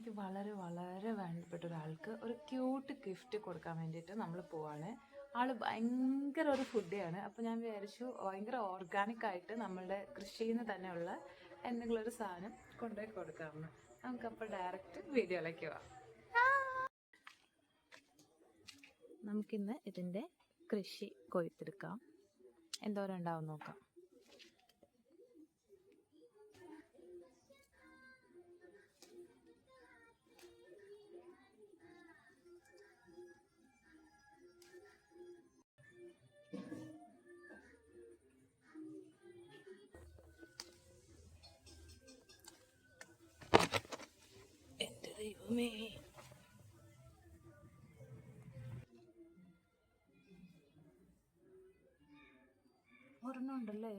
എനിക്ക് വളരെ വളരെ വേണ്ടപ്പെട്ട ഒരാൾക്ക് ഒരു ക്യൂട്ട് ഗിഫ്റ്റ് കൊടുക്കാൻ വേണ്ടിയിട്ട് നമ്മൾ പോവാണ്. ആള് ഭയങ്കര ഒരു ഫുഡിയാണ്. അപ്പോൾ ഞാൻ വിചാരിച്ചു ഭയങ്കര ഓർഗാനിക് ആയിട്ട് നമ്മളുടെ കൃഷിയിൽ നിന്ന് തന്നെയുള്ള എന്തെങ്കിലും ഒരു സാധനം കൊണ്ടുപോയി കൊടുക്കാമെന്ന്. നമുക്കപ്പോൾ ഡയറക്റ്റ് വീഡിയോയിലേക്ക് പോവാം. നമുക്കിന്ന് ഇതിൻ്റെ കൃഷി കൊയ്തെടുക്കാം. എന്തോരം ഉണ്ടാവും നോക്കാം. എൻ്റെ ദൈവമേ, ഒരെണ്ണം ഉണ്ടല്ലേ.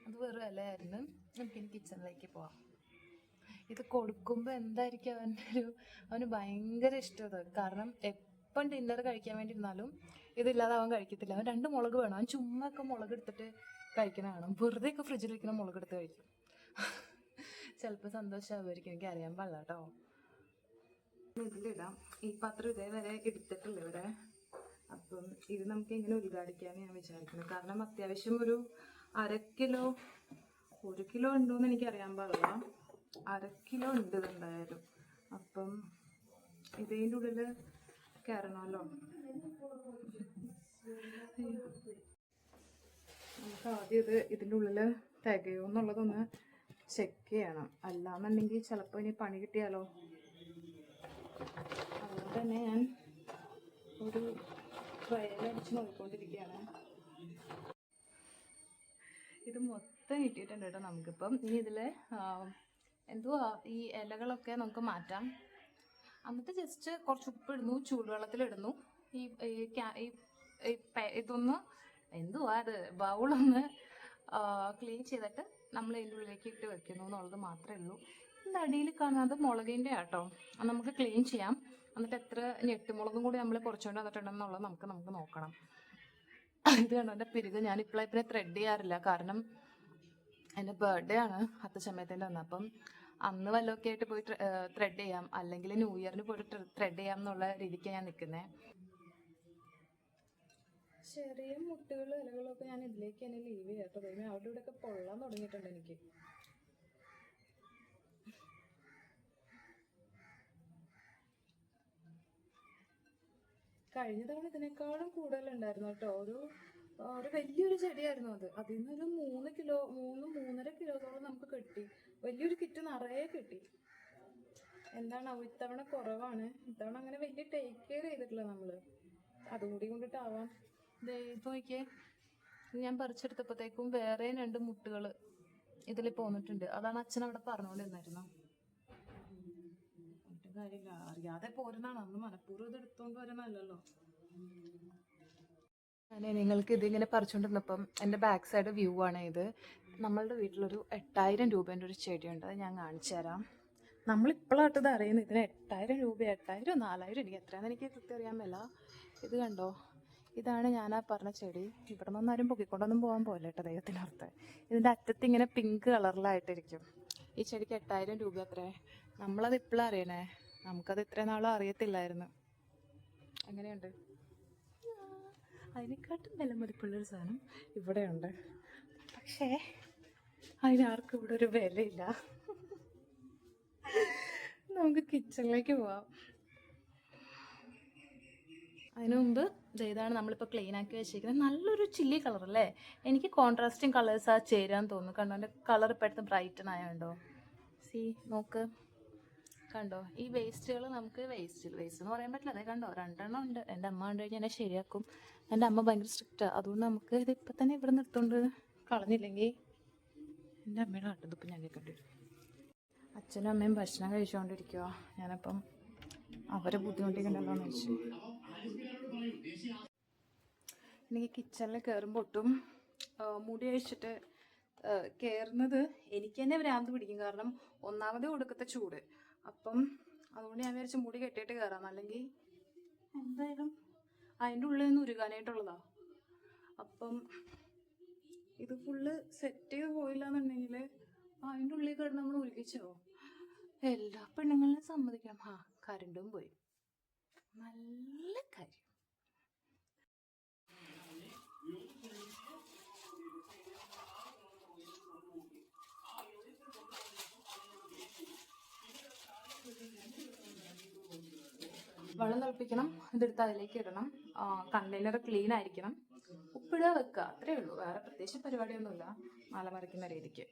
അത് വെറും ഇലയായിരുന്നു. നമുക്കിനി കിച്ചണിലേക്ക് പോവാം. ഇത് കൊടുക്കുമ്പോൾ എന്തായിരിക്കും അവന് ഭയങ്കര ഇഷ്ടം. കാരണം എപ്പം ഡിന്നർ കഴിക്കാൻ വേണ്ടി ഇരുന്നാലും ഇതില്ലാതെ അവൻ കഴിക്കത്തില്ല. അവൻ 2 മുളക് വേണം. അവൻ ചുമ്മാ ഒക്കെ മുളക് എടുത്തിട്ട് കഴിക്കണ കാണും. വെറുതെ ഒക്കെ ഫ്രിഡ്ജിൽ വെക്കുന്ന മുളക് എടുത്ത് കഴിക്കും. ചിലപ്പോൾ സന്തോഷമാവുമായിരിക്കും, എനിക്ക് അറിയാൻ പാടില്ല കേട്ടോ. ഇതിലിടാം. ഈ പാത്രം ഇതേവരെ എടുത്തിട്ടില്ല ഇവിടെ. അപ്പം ഇത് നമുക്ക് ഇങ്ങനെ ഉദ്ഘാടിക്കാമെന്ന് ഞാൻ വിചാരിക്കുന്നു. കാരണം അത്യാവശ്യം ഒരു 1/2 കിലോ 1 കിലോ ഉണ്ടോയെന്ന് എനിക്കറിയാൻ പാടില്ല. 1/2 കിലോ ഉണ്ട് എന്തായാലും. അപ്പം ഇതിൻ്റെ ഉള്ളിൽ കയറണമല്ലോ. നമുക്ക് ആദ്യം ഇതിൻ്റെ ഉള്ളിൽ തികയോ എന്നുള്ളതൊന്ന് ചെക്ക് ചെയ്യണം. അല്ലാന്നുണ്ടെങ്കിൽ ചിലപ്പോൾ ഇനി പണി കിട്ടിയാലോ. അതുകൊണ്ട് തന്നെ ഞാൻ ഒരു ട്രയലടിച്ച് നോക്കിക്കൊണ്ടിരിക്കുകയാണ്. ഇത് മൊത്തം കിട്ടിയിട്ടുണ്ട് കേട്ടോ. നമുക്കിപ്പം ഇനി ഇതിൽ എന്തുവാ ഈ ഇലകളൊക്കെ നമുക്ക് മാറ്റാം. എന്നിട്ട് ജസ്റ്റ് കുറച്ച് ഉപ്പിടുന്നു, ചൂടുവെള്ളത്തിലിടുന്നു. ഇതൊന്ന് എന്തുവാ അത് ബൗളൊന്ന് ക്ലീൻ ചെയ്തിട്ട് നമ്മൾ ഇതിൻ്റെ ഉള്ളിലേക്ക് ഇട്ട് വെക്കുന്നു എന്നുള്ളത് മാത്രമേ ഉള്ളൂ. ഇതിൻ്റെ അടിയിൽ കാണുന്നത് മുളകിൻ്റെ ആട്ടോ. അത് നമുക്ക് ക്ലീൻ ചെയ്യാം. എന്നിട്ട് എത്ര ഞെട്ടുമുളകും കൂടി നമ്മൾ കുറച്ചുകൊണ്ട് വന്നിട്ടുണ്ടെന്നുള്ളത് നമുക്ക് നോക്കണം. ഇത് കണ്ടോ എൻ്റെ പിരിക്. ഞാനിപ്പോഴേ ത്രെഡ് ചെയ്യാറില്ല. കാരണം എൻ്റെ ബർത്ത്ഡേ ആണ് അത്തച്ചമയത്തിൻ്റെ അന്ന്. അപ്പം അന്ന് വല്ലതൊക്കെ ആയിട്ട് പോയി ത്രെഡ് ചെയ്യാം, അല്ലെങ്കിൽ ന്യൂ ഇയറിന് പോയിട്ട് ത്രെഡ് ചെയ്യാം എന്നുള്ള രീതിക്കാണ് ഞാൻ നിൽക്കുന്നത്. ചെറിയ മുട്ടുകളും ഇലകളൊക്കെ ഞാൻ ഇതിലേക്ക് തന്നെ ലീവ് ചെയ്യാം കേട്ടോ. അവിടെ ഇവിടെയൊക്കെ പൊള്ളാൻ തുടങ്ങിയിട്ടുണ്ട് എനിക്ക്. കഴിഞ്ഞ തവണ ഇതിനേക്കാളും കൂടുതലുണ്ടായിരുന്നു കേട്ടോ. ഒരു വലിയൊരു ചെടിയായിരുന്നു അത്. അതിൽ നിന്നൊരു 3-3.5 കിലോത്തോളം നമുക്ക് കിട്ടി. വലിയൊരു കിറ്റ് നിറയെ കിട്ടി. എന്താണോ ഇത്തവണ കുറവാണ്. ഇത്തവണ അങ്ങനെ വലിയ ടേക്ക് കെയർ ചെയ്തിട്ടില്ല നമ്മൾ. അതുകൂടി കൊണ്ടിട്ടാവാം. നോക്കിയേ, ഞാൻ പറിച്ചെടുത്തപ്പോഴത്തേക്കും വേറെ 2 മുട്ടുകൾ ഇതിൽ പോന്നിട്ടുണ്ട്. അതാണ് അച്ഛൻ അവിടെ പറഞ്ഞുകൊണ്ടിരുന്നായിരുന്നു. കാര്യമില്ല, അറിയാതെ പോരുന്നതാണ്. അന്ന് മനഃപൂർവ്വം ഇത് എടുത്തോണ്ട് വരുന്നല്ലോ. നിങ്ങൾക്ക് ഇതിങ്ങനെ പറിച്ചുകൊണ്ടിരുന്നപ്പം എൻ്റെ ബാക്ക് സൈഡ് വ്യൂ ആണ് ഇത്. നമ്മളുടെ വീട്ടിലൊരു 8000 രൂപേൻ്റെ ഒരു ചെടിയുണ്ട്. അത് ഞാൻ കാണിച്ചു തരാം. നമ്മളിപ്പോഴാട്ടത് അറിയുന്നത് ഇതിന് 8000 രൂപ. 8000 4000 എനിക്ക് എത്രയാണെന്ന് എനിക്ക് കൃത്യം അറിയാൻ മേല. ഇത് കണ്ടോ, ഇതാണ് ഞാനാ പറഞ്ഞ ചെടി. ഇവിടെ നിന്നൊന്നും ആരും പൊക്കിക്കൊണ്ടൊന്നും പോകാൻ പോലെ കേട്ടോ, ദൈവത്തിനടുത്ത്. ഇതിൻ്റെ അറ്റത്ത് ഇങ്ങനെ പിങ്ക് കളറിലായിട്ടിരിക്കും. ഈ ചെടിക്ക് 8000 രൂപ അത്രേ. നമ്മളത് ഇപ്പോഴാണ് അറിയണേ. നമുക്കത് ഇത്രയും നാളും അറിയത്തില്ലായിരുന്നു. അങ്ങനെയുണ്ട്. അതിനെക്കാട്ടും വില മതിപ്പുള്ളൊരു സാധനം ഇവിടെയുണ്ട്. പക്ഷേ അതിനാർക്കും ഇവിടെ ഒരു വിലയില്ല. നമുക്ക് കിച്ചണിലേക്ക് പോവാം. അതിനു മുമ്പ് ഇതാണ് നമ്മളിപ്പോൾ ക്ലീൻ ആക്കി വെച്ചിരിക്കുന്നത്. നല്ലൊരു ചില്ലി കളർ അല്ലേ. എനിക്ക് കോൺട്രാസ്റ്റിങ് കളേഴ്സാ ചേരാൻ തോന്നുന്നു. കണ്ടോ എൻ്റെ കളർ ഇപ്പോഴത്തെ ബ്രൈറ്റൻ ആയോണ്ടോ. നോക്ക്, കണ്ടോ ഈ വേസ്റ്റുകൾ. നമുക്ക് വേസ്റ്റ് എന്ന് പറയാൻ പറ്റില്ല. അതേ കണ്ടോ 2 എണ്ണം ഉണ്ട്. എൻ്റെ അമ്മ കണ്ടു കഴിഞ്ഞാൽ എന്നെ ശരിയാക്കും. എൻ്റെ അമ്മ ഭയങ്കര സ്ട്രിക്റ്റാണ്. അതുകൊണ്ട് നമുക്ക് ഇതിപ്പോൾ തന്നെ ഇവിടെ നിർത്തുകൊണ്ട് കളഞ്ഞില്ലെങ്കിൽ എൻ്റെ അമ്മയുടെ ആട്ടതിപ്പോൾ ഞാൻ കേൾക്കേണ്ടി വരും. അച്ഛനും അമ്മയും ഭക്ഷണം കഴിച്ചുകൊണ്ടിരിക്കുക. ഞാനപ്പം അവരെ ബുദ്ധിമുട്ടിക്കണ്ടല്ലോ എന്ന് വെച്ചു. എനിക്ക് കിച്ചണിൽ കയറുമ്പോൾ ഒട്ടും മുടി അഴിച്ചിട്ട് കയറുന്നത് എനിക്ക് തന്നെ ഭ്രാന്ത് പിടിക്കും. കാരണം ഒന്നാമത് ഒടുക്കത്തെ ചൂട്. അപ്പം അതുകൊണ്ട് ഞാൻ വിചാരിച്ച് മുടി കെട്ടിയിട്ട് കയറാം. അല്ലെങ്കിൽ എന്തായാലും അതിൻ്റെ ഉള്ളിൽ നിന്ന് ഉരുകാനായിട്ടുള്ളതാ. അപ്പം ഇത് ഫുള്ള് സെറ്റ് ചെയ്ത് പോയില്ല എന്നുണ്ടെങ്കിൽ അതിൻ്റെ ഉള്ളിൽ കിടന്ന് നമ്മൾ ഉരുകിച്ചോ. എല്ലാ പെണ്ണുങ്ങളിലും സമ്മതിക്കാം. കരണ്ടും പോയി. നല്ല കാര്യം. വെള്ളം തിളപ്പിക്കണം, ഇതെടുത്ത് അതിലേക്ക് ഇടണം. കണ്ടെയ്നർ ക്ലീൻ ആയിരിക്കണം. ഉപ്പിടുക, വെക്കുക, അത്രേ ഉള്ളൂ. വേറെ പ്രത്യേകിച്ച് പരിപാടിയൊന്നുമില്ല മാല മറിക്കുന്ന രീതിക്ക്.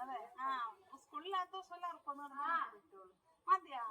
അതെ സ്കൂളിലാത്ത ദിവസം എല്ലാവർക്കും മതിയാ.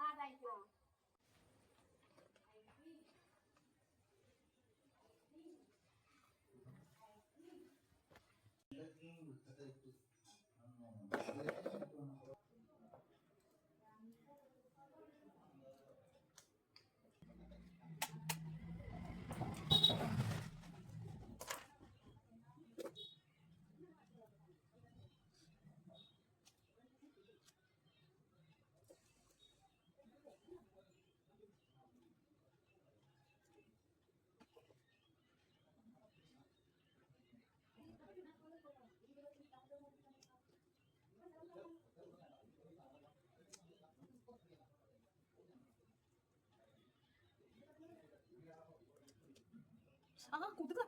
കുതുക.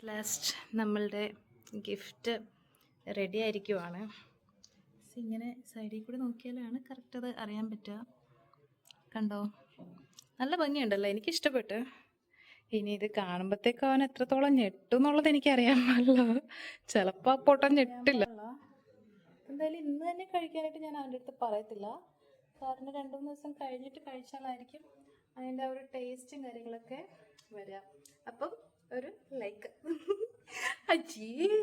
ലാസ്റ്റ് നമ്മളുടെ ഗിഫ്റ്റ് റെഡി ആയിരിക്കുവാണ്. ഇങ്ങനെ സൈഡിൽ കൂടി നോക്കിയാലാണ് കറക്റ്റ് അത് അറിയാൻ പറ്റുക. കണ്ടോ, നല്ല ഭംഗിയുണ്ടല്ലോ, എനിക്കിഷ്ടപ്പെട്ടു. ഇനി ഇത് കാണുമ്പോഴത്തേക്കും അവൻ എത്രത്തോളം ഞെട്ടും എന്നുള്ളത് എനിക്കറിയാമല്ലോ. ചിലപ്പോൾ ആ പൊട്ടം ഞെട്ടില്ല. എന്തായാലും ഇന്ന് തന്നെ കഴിക്കാനായിട്ട് ഞാൻ അവൻ്റെ അടുത്ത് പറയത്തില്ല. കാരണം 2-3 ദിവസം കഴിഞ്ഞിട്ട് കഴിച്ചാലായിരിക്കും അതിൻ്റെ ഒരു ടേസ്റ്റും കാര്യങ്ങളൊക്കെ വരിക. അപ്പം ഒരു ലൈക്ക്.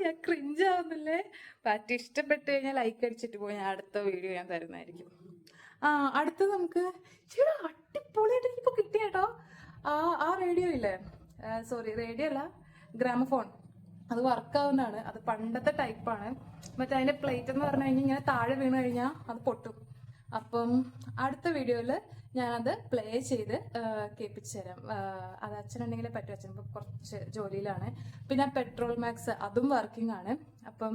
ഞാൻ ക്രിഞ്ചാവുന്നില്ലേ? പാറ്റി ഇഷ്ടപ്പെട്ട് കഴിഞ്ഞാൽ ലൈക്ക് അടിച്ചിട്ട് പോയി ഞാൻ അടുത്ത വീഡിയോ ഞാൻ തരുന്നതായിരിക്കും. അടുത്ത് നമുക്ക് അടിപൊളിയായിട്ട് എനിക്കിപ്പോൾ കിട്ടിയേട്ടോ. ആ റേഡിയോ ഇല്ലേ, സോറി റേഡിയോ അല്ല, ഗ്രാമഫോൺ. അത് വർക്കാവുന്നതാണ്. അത് പണ്ടത്തെ ടൈപ്പാണ്. മറ്റേ അതിൻ്റെ പ്ലേറ്റ് എന്ന് പറഞ്ഞു കഴിഞ്ഞാൽ ഇങ്ങനെ താഴെ വീണ് കഴിഞ്ഞാൽ അത് പൊട്ടും. അപ്പം അടുത്ത വീഡിയോയിൽ ഞാനത് പ്ലേ ചെയ്ത് കേൾപ്പിച്ചു തരാം. അത് അച്ഛനുണ്ടെങ്കിലേ പറ്റും. അച്ഛൻ ഇപ്പോൾ കുറച്ച് ജോലിയിലാണ്. പിന്നെ പെട്രോൾ മാക്സ് അതും വർക്കിംഗ് ആണ്. അപ്പം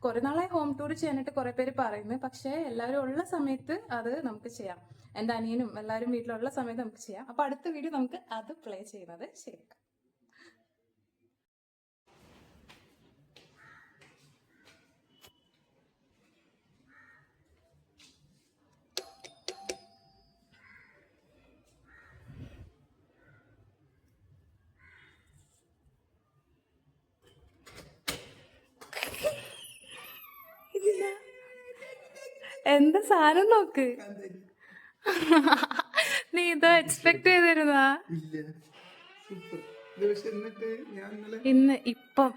കുറേ നാളായി ഹോം ടൂർ ചെയ്യാനായിട്ട് കുറേ പേര് പറയുന്നു. പക്ഷേ എല്ലാവരും ഉള്ള സമയത്ത് അത് നമുക്ക് ചെയ്യാം. എൻ്റെ അനിയനും എല്ലാവരും വീട്ടിലുള്ള സമയത്ത് നമുക്ക് ചെയ്യാം. അപ്പോൾ അടുത്ത വീഡിയോ നമുക്ക് അത് പ്ലേ ചെയ്യുന്നത് ശരിയാക്കാം. എന്താ സാധനം നോക്ക്. നീ ഇതോ എക്സ്പെക്ട് ചെയ്തിരുന്നാ? ഇന്ന് ഇപ്പം